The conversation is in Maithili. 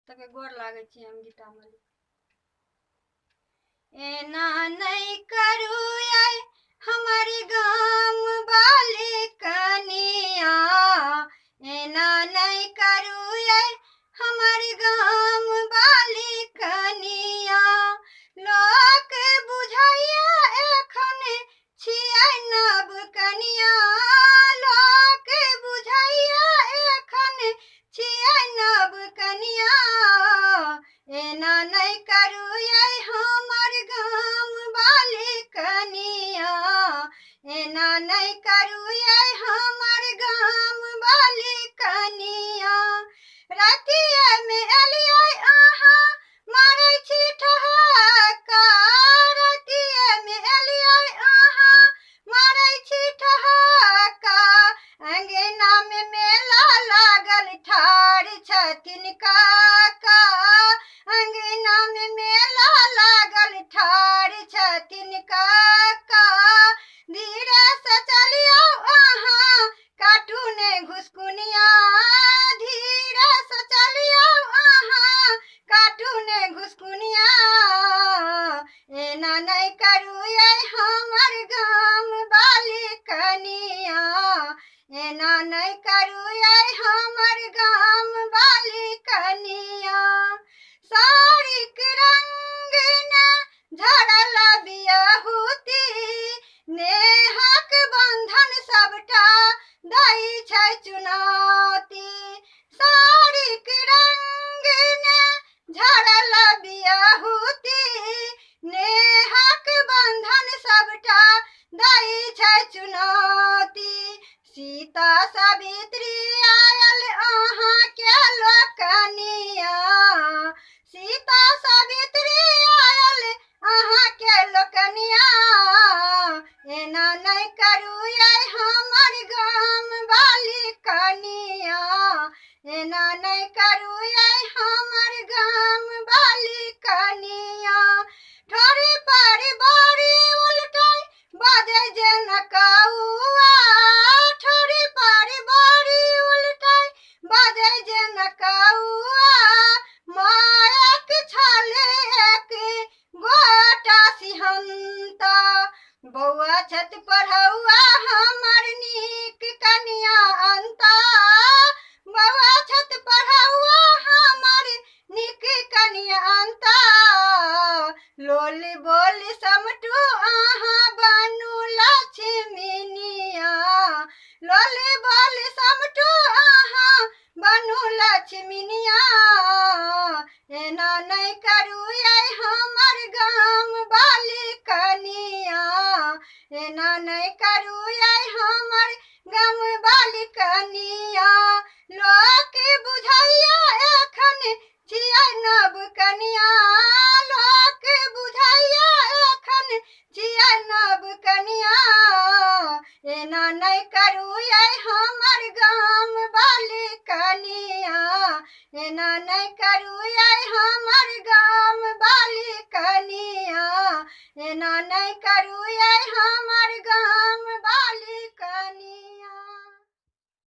तके गोर लागै छी हम गीता मलिक। एना नहीं करू आई हमार गाम वाली कनिया, एना नहीं करू आई हमार गाम वाली कनिया। लोक बुझाइया एखन छियै नव कनिया, लोक बुझाइया एखन छियै नव कनिया। एना नहीं करू आई हमार गाम वाली कनिया, एना नहीं करू आई हमार गाम वाली कनिया। रातिया में एलियै अहाँ मारै छी ठहाका, रातिया में एलियै अहाँ मारै छी ठहाका। अंगना में मेला लागल ठाढ़ छथिन काका, अंगना में मेला लागल ठाढ़ छथिन काका। धीरे से चलियौ अहाँ काटू ने घुसकुनिया, धीरे से चलियौ अहाँ काटू ने घुसकुनिया। एना नहीं करू आई हमार गाम वाली कनिया, एना नहीं करू आई हमार गाम वाली कनिया। साड़ीक रंग ने झड़ल बियहुती, नेहक बंधन सबटा दै छै चुनौती। साड़ीक रंग ने झड़ल बियहुती, नेहक बंधन सबटा दै छै चुनौती। सीता सावित्री आयल अहाँ के लोकनिया, सीता सावित्री आयल अहाँ के लोकनिया। एना नहीं करू आई हमार गाम वाली कनिया, एना नहीं करू आई हमार गाम वाली कनिया। ठोरी पर बड़ी उल्टाई बाजे जे नकौआ, ठोरी पर बड़ी उल्टाई बाजे जे नकौआ। मायक छले एक गोटा सिहंता, बौआ छत पढ़ौआ हमार नीक कनिया अंता, बौआ छत पढ़ौआ हमार नीक कनिया अंता। लोल बोल समटू अहाँ बनू लक्ष्मीनिया, लोल बोल समटू अहाँ बनू लक्ष्मीनिया। एना नहीं करू आई हमार गाम वाली कनिया, एना नहीं करू आई हमार गाम वाली कनिया। लोक बुझाइया एखन छियै नव कनिया, लोक बुझाइया एखन छियै नव कनिया। एना नहीं करू आई हमार गाम वाली कनिया, एना नहीं करू आई हमार गाम वाली कनिया, एना नहीं करू आई हमार गाम वाली कनिया।